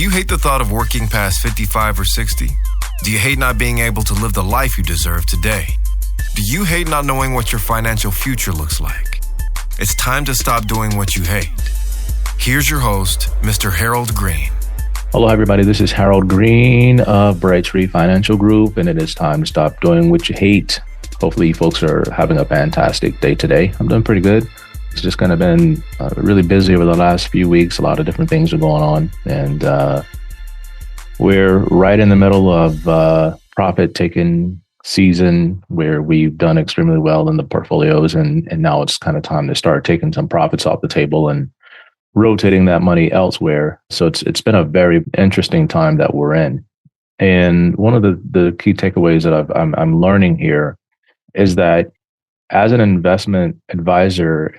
Do you hate the thought of working past 55 or 60? Do you hate not being able to live the life you deserve today? Do you hate not knowing what your financial future looks like? It's time to stop doing what you hate. Here's your host, Mr. Harold Green. Hello, everybody. This is Harold Green of Bright Tree Financial Group, and it is time to stop doing what you hate. Hopefully, you folks are having a fantastic day today. I'm doing pretty good. It's just kind of been really busy over the last few weeks. A lot of different things are going on, and we're right in the middle of profit-taking season where we've done extremely well in the portfolios, and now it's kind of time to start taking some profits off the table and rotating that money elsewhere. So it's been a very interesting time that we're in. And one of the key takeaways that I'm learning here is that as an investment advisor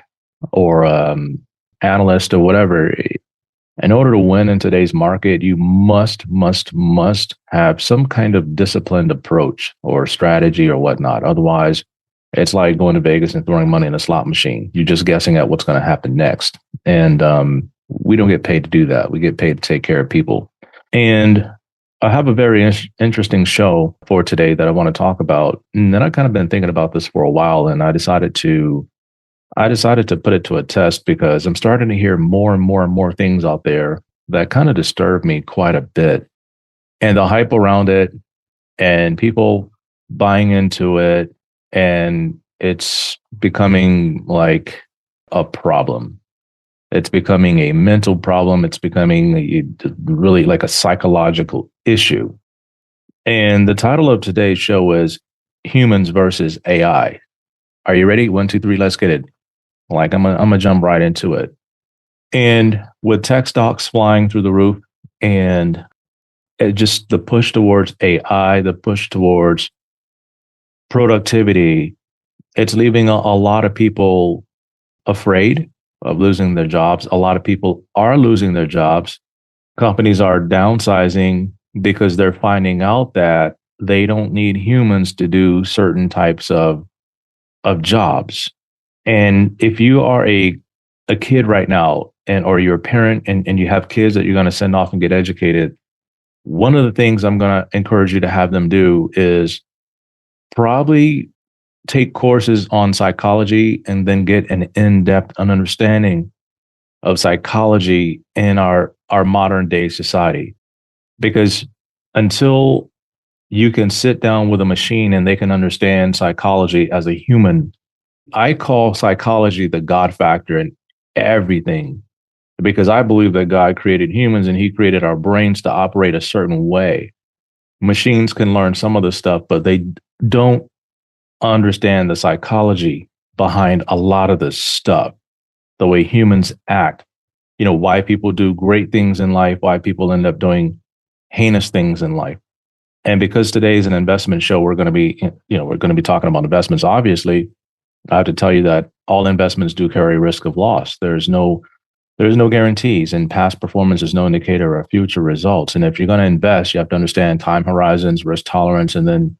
or analyst or whatever, in order to win in today's market, you must have some kind of disciplined approach or strategy or whatnot. Otherwise, it's like going to Vegas and throwing money in a slot machine. You're just guessing at what's going to happen next. And we don't get paid to do that. We get paid to take care of people. And I have a very interesting show for today that I want to talk about. And then I've kind of been thinking about this for a while, and I decided to put it to a test because I'm starting to hear more and more things out there that kind of disturb me quite a bit. And the hype around it and people buying into it, and it's becoming like a problem. It's becoming a mental problem. It's becoming really like a psychological issue. And the title of today's show is Humans versus AI. Are you ready? 1, 2, 3, let's get it. Like I'm gonna jump right into it. And with tech stocks flying through the roof, and just the push towards AI, the push towards productivity, it's leaving a lot of people afraid of losing their jobs. A lot of people are losing their jobs. Companies are downsizing because they're finding out that they don't need humans to do certain types of jobs. And if you are a kid right now, or you're a parent and you have kids that you're going to send off and get educated, one of the things I'm going to encourage you to have them do is probably take courses on psychology and then get an in-depth understanding of psychology in our modern day society. Because until you can sit down with a machine and they can understand psychology as a human, I call psychology the God factor in everything, because I believe that God created humans and he created our brains to operate a certain way. Machines can learn some of the stuff, but they don't understand the psychology behind a lot of this stuff, the way humans act, why people do great things in life, why people end up doing heinous things in life. And because today is an investment show, we're going to be talking about investments. Obviously, I have to tell you that all investments do carry risk of loss. There's no guarantees, and past performance is no indicator of future results. And if you're going to invest, you have to understand time horizons, risk tolerance, and then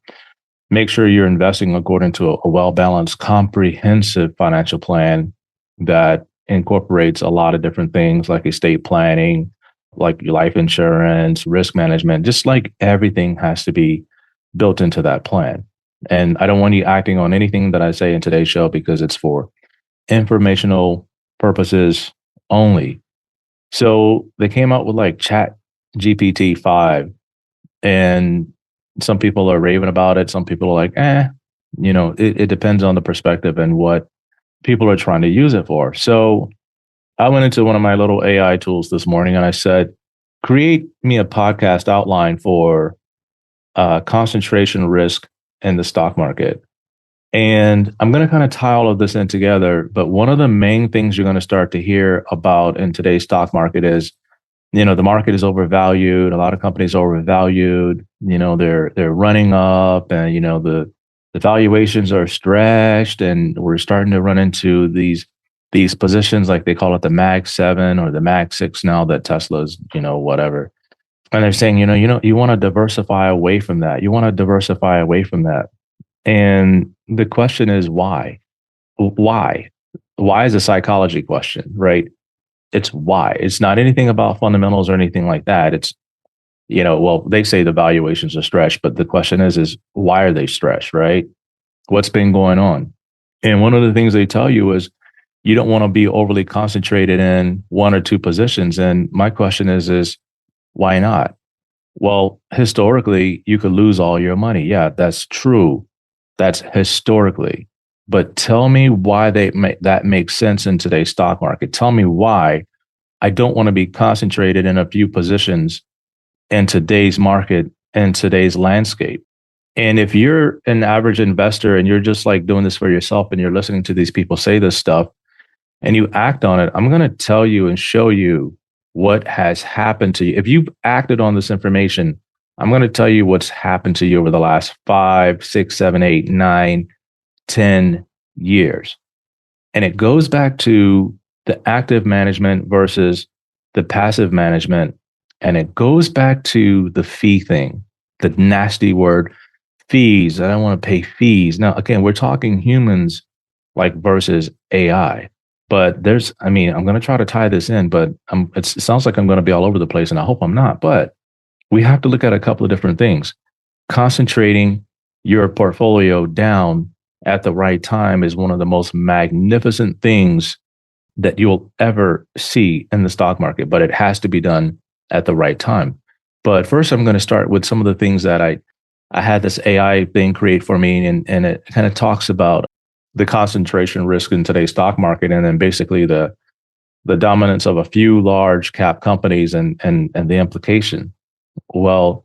make sure you're investing according to a well-balanced, comprehensive financial plan that incorporates a lot of different things like estate planning, like your life insurance, risk management, just like everything has to be built into that plan. And I don't want you acting on anything that I say in today's show because it's for informational purposes only. So they came out with like Chat GPT 5, and some people are raving about it. Some people are like, it depends on the perspective and what people are trying to use it for. So I went into one of my little AI tools this morning and I said, create me a podcast outline for concentration risk in the stock market. And I'm going to kind of tie all of this in together. But one of the main things you're going to start to hear about in today's stock market is, the market is overvalued. A lot of companies are overvalued. They're running up, and the valuations are stretched, and we're starting to run into these positions, like they call it the Mag 7 or the Mag 6 now, that Tesla's, whatever. And they're saying, you want to diversify away from that. You want to diversify away from that. And the question is why? Why is a psychology question, right? it's why. It's not anything about fundamentals or anything like that. It's, well, they say the valuations are stretched, but the question is why are they stretched, right? What's been going on? And one of the things they tell you is you don't want to be overly concentrated in one or two positions. And my question is why not? Well, historically, you could lose all your money. Yeah, that's true. That's historically. But tell me why that makes sense in today's stock market. Tell me why I don't want to be concentrated in a few positions in today's market and today's landscape. And if you're an average investor and you're just like doing this for yourself and you're listening to these people say this stuff and you act on it, I'm going to tell you and show you what has happened to you. If you've acted on this information, I'm going to tell you what's happened to you over the last 5, 6, 7, 8, 9, 10 years. And it goes back to the active management versus the passive management. And it goes back to the fee thing, the nasty word, fees. I don't want to pay fees. Now, again, we're talking humans like versus AI. But I'm going to try to tie this in, but it sounds like I'm going to be all over the place, and I hope I'm not. But we have to look at a couple of different things. Concentrating your portfolio down at the right time is one of the most magnificent things that you'll ever see in the stock market, but it has to be done at the right time. But first, I'm going to start with some of the things that I had this AI thing create for me, and it kind of talks about the concentration risk in today's stock market, and then basically the dominance of a few large cap companies and the implication. Well,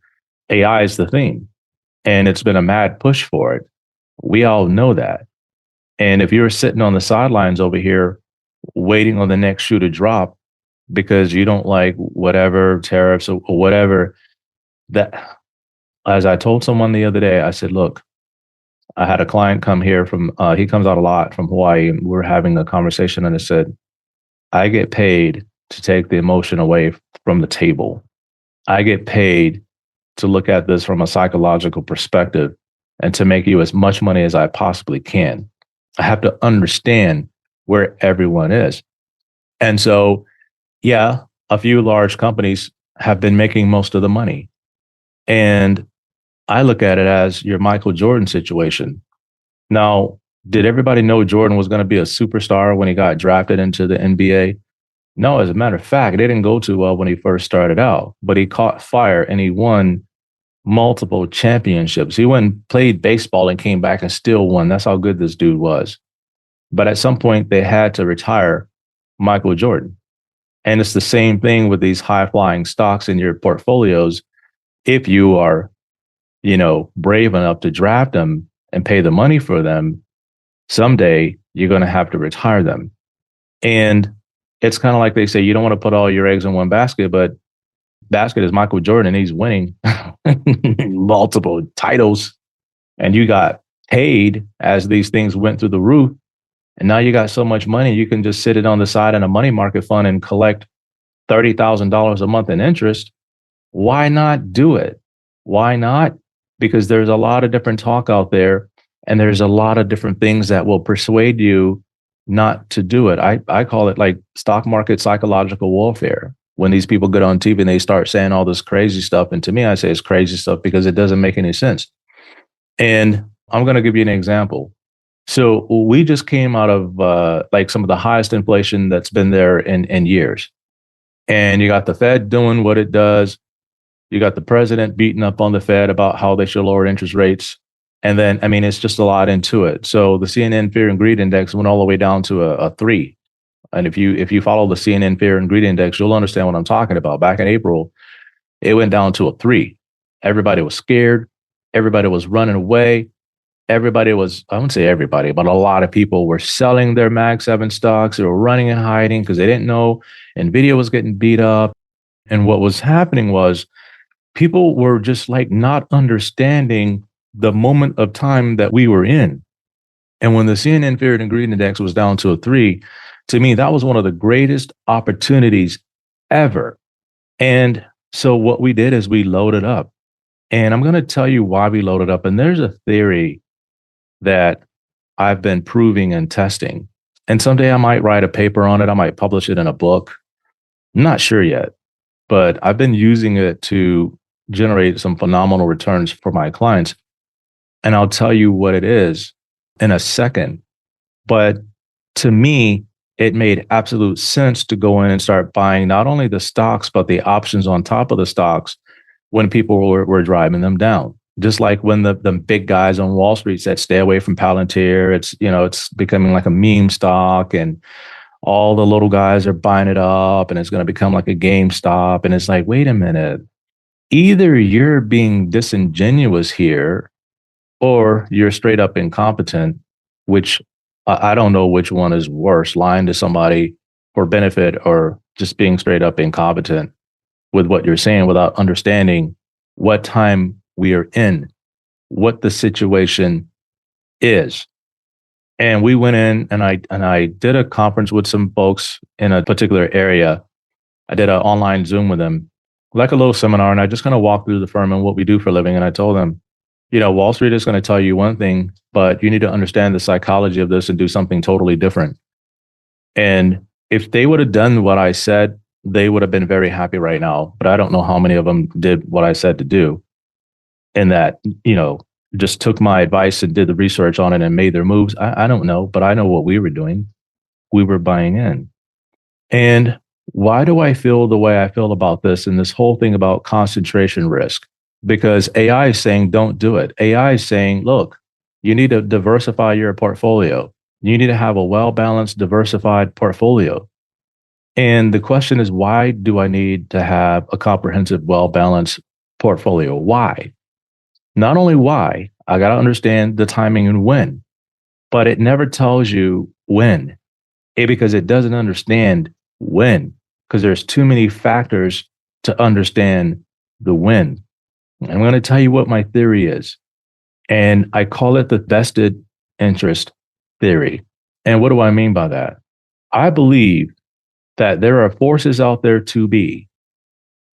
AI is the thing, and it's been a mad push for it. We all know that. And if you're sitting on the sidelines over here waiting on the next shoe to drop because you don't like whatever tariffs or whatever, that, as I told someone the other day, I said, look, I had a client come here he comes out a lot from Hawaii, and we're having a conversation, and I said, I get paid to take the emotion away from the table. I get paid to look at this from a psychological perspective and to make you as much money as I possibly can. I have to understand where everyone is. And so, yeah, a few large companies have been making most of the money. And I look at it as your Michael Jordan situation. Now, did everybody know Jordan was going to be a superstar when he got drafted into the NBA? No, as a matter of fact, it didn't go too well when he first started out, but he caught fire and he won multiple championships. He went and played baseball and came back and still won. That's how good this dude was. But at some point, they had to retire Michael Jordan. And it's the same thing with these high-flying stocks in your portfolios. If you are brave enough to draft them and pay the money for them, someday you're going to have to retire them. And it's kind of like they say, you don't want to put all your eggs in one basket, but basket is Michael Jordan, and he's winning multiple titles. And you got paid as these things went through the roof. And now you got so much money, you can just sit it on the side in a money market fund and collect $30,000 a month in interest. Why not do it? Why not? Because there's a lot of different talk out there, and there's a lot of different things that will persuade you not to do it. I call it like stock market psychological warfare. When these people get on TV and they start saying all this crazy stuff, and to me, I say it's crazy stuff because it doesn't make any sense. And I'm going to give you an example. So we just came out of like some of the highest inflation that's been there in years. And you got the Fed doing what it does. You got the president beating up on the Fed about how they should lower interest rates. And then, it's just a lot into it. So the CNN Fear and Greed Index went all the way down to a 3. And if you follow the CNN Fear and Greed Index, you'll understand what I'm talking about. Back in April, it went down to a 3. Everybody was scared. Everybody was running away. I wouldn't say everybody, but a lot of people were selling their Mag 7 stocks. They were running and hiding because they didn't know NVIDIA was getting beat up. And what was happening was people were just like not understanding the moment of time that we were in. And when the CNN Fear and Greed Index was down to a 3, to me, that was one of the greatest opportunities ever. And so what we did is we loaded up. And I'm going to tell you why we loaded up. And there's a theory that I've been proving and testing. And someday I might write a paper on it. I might publish it in a book. I'm not sure yet, but I've been using it to generate some phenomenal returns for my clients. And I'll tell you what it is in a second. But to me, it made absolute sense to go in and start buying not only the stocks, but the options on top of the stocks when people were driving them down. Just like when the big guys on Wall Street said, stay away from Palantir. It's becoming like a meme stock, and all the little guys are buying it up, and it's going to become like a GameStop. And it's like, wait a minute, either you're being disingenuous here or you're straight up incompetent, which I don't know which one is worse, lying to somebody for benefit or just being straight up incompetent with what you're saying without understanding what time we are in, what the situation is. And we went in and I did a conference with some folks in a particular area. I did an online Zoom with them, like a little seminar, and I just kind of walked through the firm and what we do for a living. And I told them, Wall Street is going to tell you one thing, but you need to understand the psychology of this and do something totally different. And if they would have done what I said, they would have been very happy right now. But I don't know how many of them did what I said to do, and that, just took my advice and did the research on it and made their moves. I don't know, but I know what we were doing. We were buying in. And why do I feel the way I feel about this and this whole thing about concentration risk? Because AI is saying, don't do it. AI is saying, look, you need to diversify your portfolio. You need to have a well-balanced, diversified portfolio. And the question is, why do I need to have a comprehensive, well-balanced portfolio? Why? Not only why, I got to understand the timing and when, but it never tells you when, because it doesn't understand when, because there's too many factors to understand the when. I'm going to tell you what my theory is, and I call it the vested interest theory. And what do I mean by that? I believe that there are forces out there to be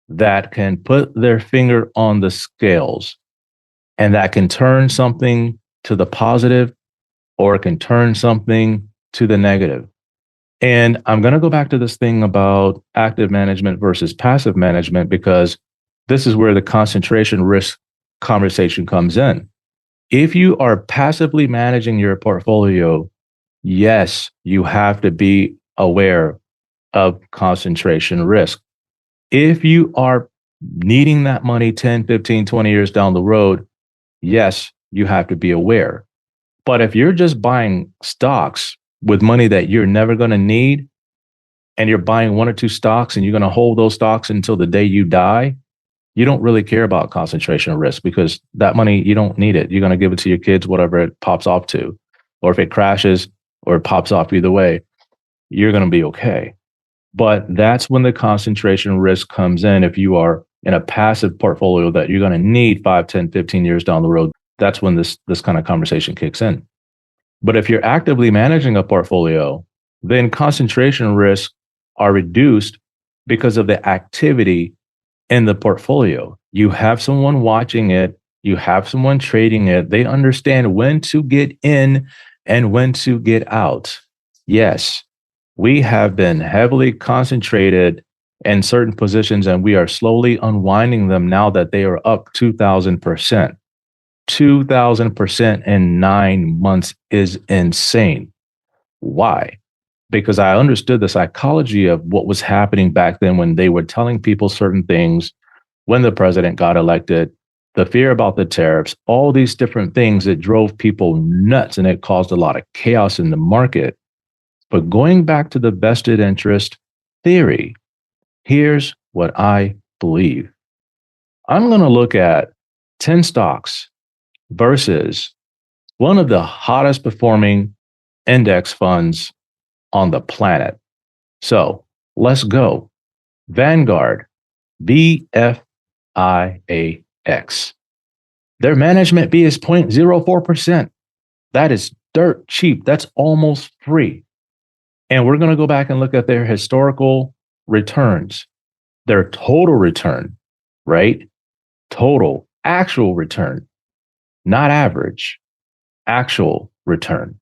that can put their finger on the scales and that can turn something to the positive or it can turn something to the negative. And I'm going to go back to this thing about active management versus passive management, because this is where the concentration risk conversation comes in. If you are passively managing your portfolio, yes, you have to be aware of concentration risk. If you are needing that money 10, 15, 20 years down the road, yes, you have to be aware. But if you're just buying stocks with money that you're never going to need, and you're buying one or two stocks and you're going to hold those stocks until the day you die, you don't really care about concentration risk, because that money, you don't need it. You're going to give it to your kids, whatever it pops off to. Or if it crashes or it pops off, either way, you're going to be okay. But that's when the concentration risk comes in. If you are in a passive portfolio that you're going to need 5, 10, 15 years down the road, that's when this kind of conversation kicks in. But if you're actively managing a portfolio, then concentration risks are reduced because of the activity in the portfolio. You have someone watching it, you have someone trading it. They understand when to get in and when to get out. Yes, we have been heavily concentrated in certain positions, and we are slowly unwinding them now that they are up 2,000%. 2,000% in 9 months is insane. Why? Because I understood the psychology of what was happening back then when they were telling people certain things, when the president got elected, the fear about the tariffs, all these different things that drove people nuts, and it caused a lot of chaos in the market. But going back to the vested interest theory, here's what I believe. I'm going to look at 10 stocks versus one of the hottest performing index funds on the planet. So let's go. Vanguard, VFIAX. Their management fee is 0.04%. That is dirt cheap. That's almost free. And we're going to go back and look at their historical returns, their total return, right? Total, actual return, not average, actual return.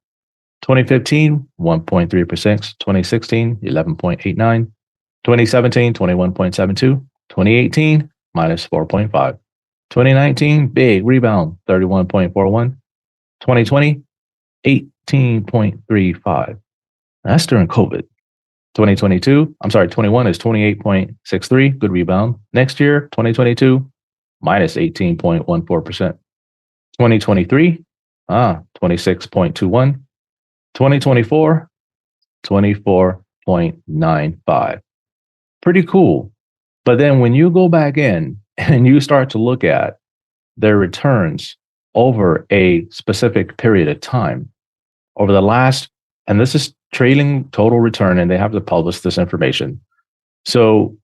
2015, 1.3%. 2016, 11.89. 2017, 21.72. 2018, minus 4.5. 2019, big rebound, 31.41. 2020, 18.35. That's during COVID. 21 is 28.63, good rebound. Next year, 2022, minus 18.14%. 2023, 26.21. 2024, 24.95. Pretty cool. But then when you go back in and you start to look at their returns over a specific period of time, over the last, and this is trailing total return, and they have to publish this information. So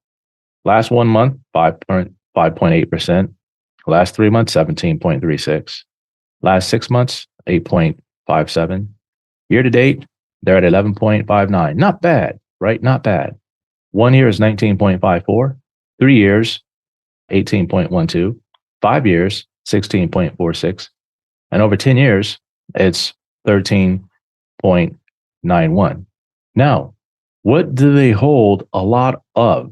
last 1 month, 5.8%. Last 3 months, 17.36. Last 6 months, 8.57. Year to date, they're at 11.59. Not bad, right? Not bad. 1 year is 19.54. 3 years, 18.12. 5 years, 16.46. And over 10 years, it's 13.91. Now, what do they hold a lot of?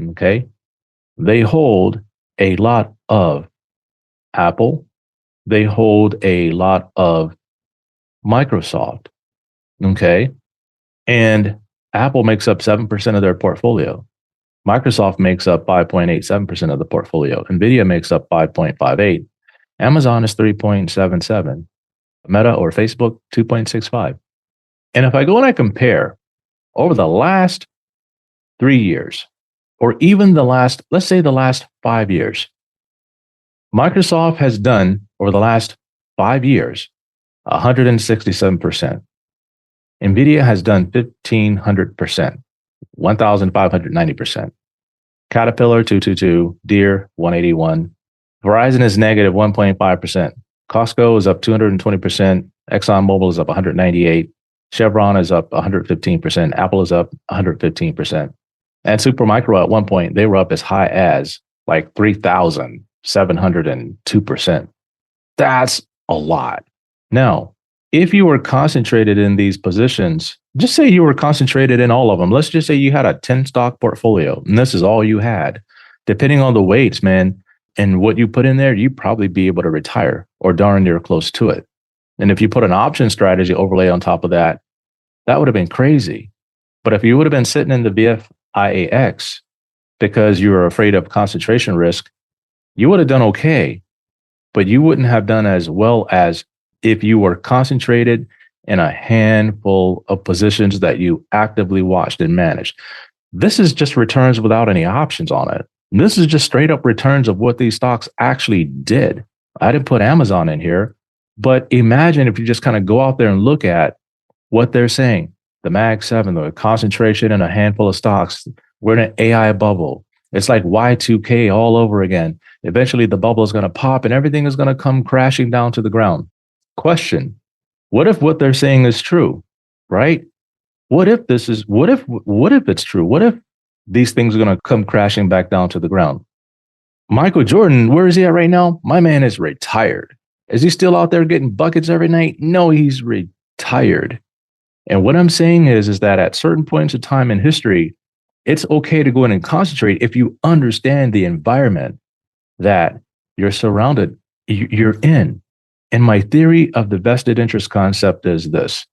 Okay. They hold a lot of Apple. They hold a lot of Microsoft. Okay. And Apple makes up 7% of their portfolio. Microsoft makes up 5.87% of the portfolio. NVIDIA makes up 5.58. Amazon is 3.77. Meta or Facebook, 2.65. And if I go and I compare over the last 3 years, or even let's say the last 5 years, Microsoft has done over the last 5 years, 167%. NVIDIA has done 1,500%, 1,590%. Caterpillar, 222, Deere, 181. Verizon is negative 1.5%. Costco is up 220%. ExxonMobil is up 198. Chevron is up 115%. Apple is up 115%. And Supermicro at one point, they were up as high as like 3,702%. That's a lot. Now, if you were concentrated in these positions, just say you were concentrated in all of them. Let's just say you had a 10 stock portfolio and this is all you had. Depending on the weights, man, and what you put in there, you'd probably be able to retire or darn near close to it. And if you put an option strategy overlay on top of that, that would have been crazy. But if you would have been sitting in the VFIAX because you were afraid of concentration risk, you would have done okay, but you wouldn't have done as well as if you were concentrated in a handful of positions that you actively watched and managed. This is just returns without any options on it. This is just straight up returns of what these stocks actually did. I didn't put Amazon in here, but imagine if you just kind of go out there and look at what they're saying. The Mag 7, the concentration in a handful of stocks. We're in an AI bubble. It's like Y2K all over again. Eventually the bubble is going to pop and everything is going to come crashing down to the ground. Question: what if what they're saying is true, right? What if it's true? What if these things are going to come crashing back down to the ground? Michael Jordan, where is he at right now? My man is retired. Is he still out there getting buckets every night? No, he's retired. And what I'm saying is that at certain points of time in history, it's okay to go in and concentrate if you understand the environment that you're you're in. And my theory of the vested interest concept is this: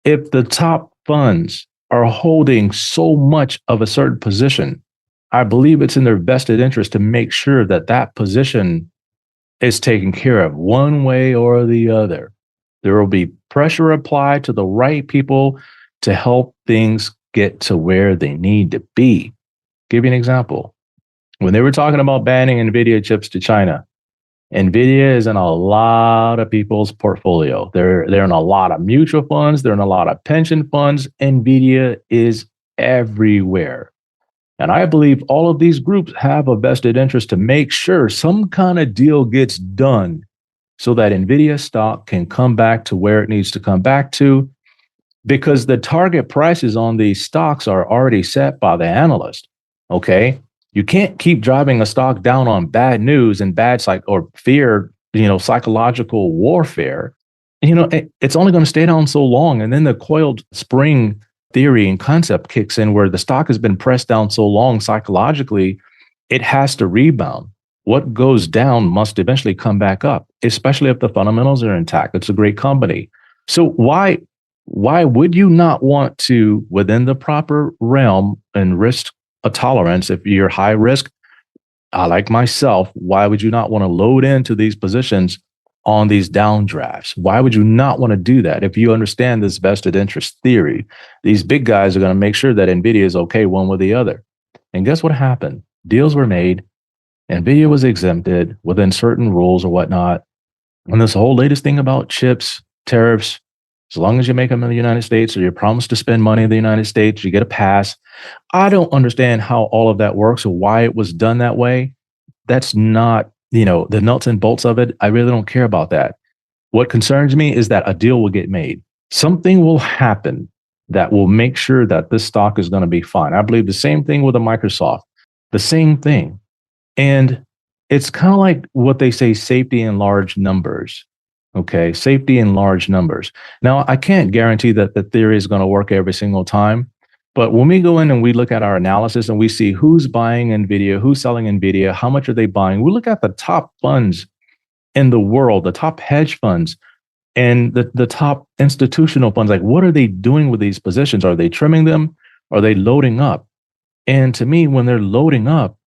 if the top funds are holding so much of a certain position, I believe it's in their vested interest to make sure that that position is taken care of one way or the other. There will be pressure applied to the right people to help things get to where they need to be. Give you an example. When they were talking about banning NVIDIA chips to China, NVIDIA is in a lot of people's portfolio. They're in a lot of mutual funds. They're in a lot of pension funds. NVIDIA is everywhere. And I believe all of these groups have a vested interest to make sure some kind of deal gets done so that NVIDIA stock can come back to where it needs to come back to, because the target prices on these stocks are already set by the analyst. Okay. You can't keep driving a stock down on bad news and or fear, psychological warfare. It's only going to stay down so long. And then the coiled spring theory and concept kicks in where the stock has been pressed down so long psychologically, it has to rebound. What goes down must eventually come back up, especially if the fundamentals are intact. It's a great company. So why would you not want to, within the proper realm and risk a tolerance, if you're high risk, like myself, why would you not want to load into these positions on these downdrafts? Why would you not want to do that? If you understand this vested interest theory, these big guys are going to make sure that NVIDIA is okay one with the other. And guess what happened? Deals were made. NVIDIA was exempted within certain rules or whatnot. And this whole latest thing about chips, tariffs, as long as you make them in the United States or you promise to spend money in the United States, you get a pass. I don't understand how all of that works or why it was done that way. That's not, the nuts and bolts of it. I really don't care about that. What concerns me is that a deal will get made. Something will happen that will make sure that this stock is going to be fine. I believe the same thing with a Microsoft, the same thing. And it's kind of like what they say, safety in large numbers. Okay, safety in large numbers. Now, I can't guarantee that the theory is going to work every single time. But when we go in and we look at our analysis and we see who's buying NVIDIA, who's selling NVIDIA, how much are they buying, we look at the top funds in the world, the top hedge funds and the top institutional funds. Like, what are they doing with these positions? Are they trimming them? Are they loading up? And to me, when they're loading up,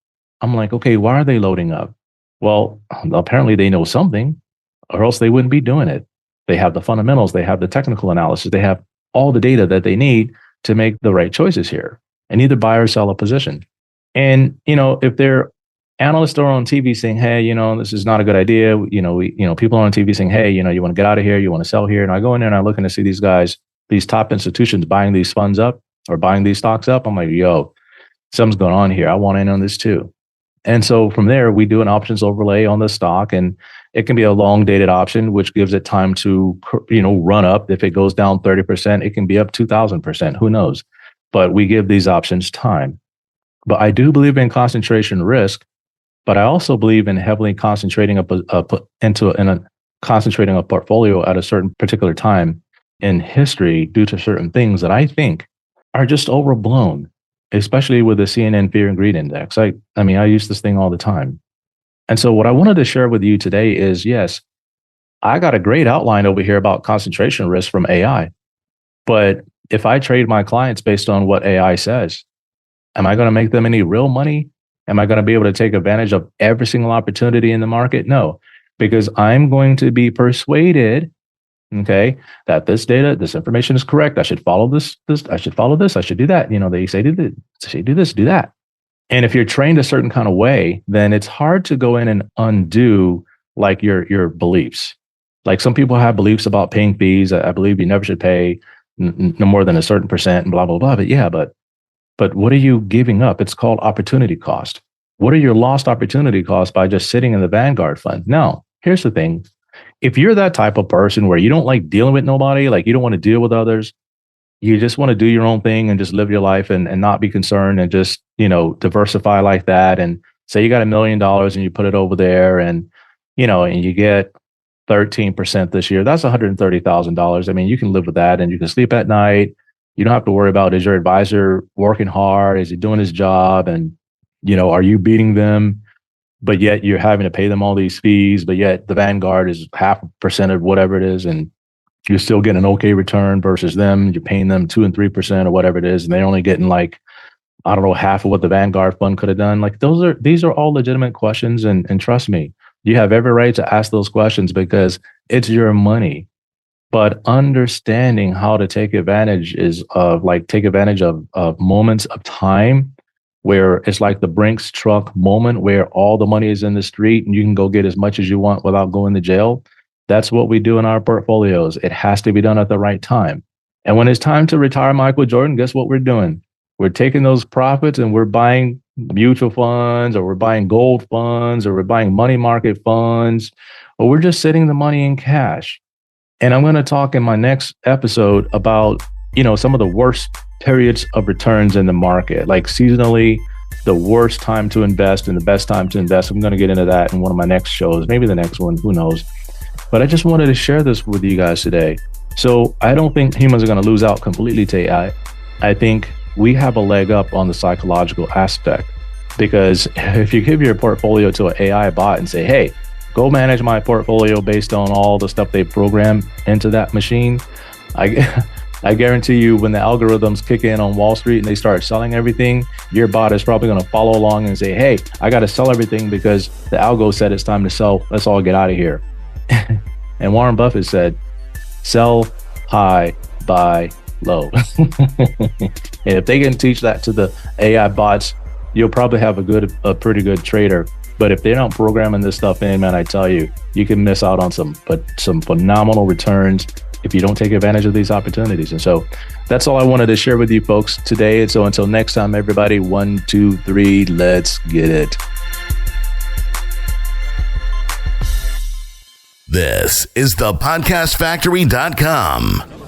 I'm like, okay, why are they loading up? Well, apparently they know something, or else they wouldn't be doing it. They have the fundamentals, they have the technical analysis, they have all the data that they need to make the right choices here and either buy or sell a position. And, if they're analysts are on TV saying, hey, this is not a good idea. People are on TV saying, hey, you want to get out of here, you want to sell here. And I go in there and I'm looking to see these guys, these top institutions buying these funds up or buying these stocks up. I'm like, yo, something's going on here. I want in on this too. And so from there, we do an options overlay on the stock, and it can be a long dated option, which gives it time to, run up. If it goes down 30%, it can be up 2,000%. Who knows? But we give these options time. But I do believe in concentration risk, but I also believe in heavily concentrating concentrating a portfolio at a certain particular time in history due to certain things that I think are just overblown, especially with the CNN Fear and Greed Index. I use this thing all the time. And so what I wanted to share with you today is, yes, I got a great outline over here about concentration risk from AI. But if I trade my clients based on what AI says, am I going to make them any real money? Am I going to be able to take advantage of every single opportunity in the market? No, because I'm going to be persuaded, okay, that this information is correct. I should follow this, I should follow this, I should do that. They say do this, do that. And if you're trained a certain kind of way, then it's hard to go in and undo like your beliefs. Like some people have beliefs about paying fees. I believe you never should pay no more than a certain percent and blah, blah, blah. But yeah, but what are you giving up? It's called opportunity cost. What are your lost opportunity costs by just sitting in the Vanguard fund? Now, here's the thing. If you're that type of person where you don't like dealing with nobody, like you don't want to deal with others, you just want to do your own thing and just live your life and not be concerned and just, diversify like that. And say you got $1 million and you put it over there and you get 13% this year, that's $130,000. I mean, you can live with that and you can sleep at night. You don't have to worry about, is your advisor working hard? Is he doing his job? And, are you beating them? But yet you're having to pay them all these fees, but yet the Vanguard is 0.5% of whatever it is. And you're still getting an okay return versus them. You're paying them 2 and 3% or whatever it is. And they're only getting half of what the Vanguard fund could have done. These are all legitimate questions. And trust me, you have every right to ask those questions because it's your money. But understanding how to take advantage of moments of time where it's like the Brinks truck moment where all the money is in the street and you can go get as much as you want without going to jail. That's what we do in our portfolios. It has to be done at the right time. And when it's time to retire Michael Jordan, guess what we're doing? We're taking those profits and we're buying mutual funds, or we're buying gold funds, or we're buying money market funds, or we're just sitting the money in cash. And I'm going to talk in my next episode about, some of the worst periods of returns in the market, like seasonally, the worst time to invest and the best time to invest. I'm going to get into that in one of my next shows, maybe the next one, who knows. But I just wanted to share this with you guys today. So I don't think humans are going to lose out completely to AI. I think we have a leg up on the psychological aspect, because if you give your portfolio to an AI bot and say, hey, go manage my portfolio based on all the stuff they program into that machine, I guarantee you when the algorithms kick in on Wall Street and they start selling everything, your bot is probably going to follow along and say, hey, I got to sell everything because the algo said it's time to sell. Let's all get out of here. And Warren Buffett said, sell high, buy low. And if they can teach that to the AI bots, you'll probably have a pretty good trader. But if they're not programming this stuff in, man, I tell you, you can miss out on some phenomenal returns if you don't take advantage of these opportunities. And so that's all I wanted to share with you folks today. And so until next time, everybody, 1, 2, 3, let's get it. This is thepodcastfactory.com.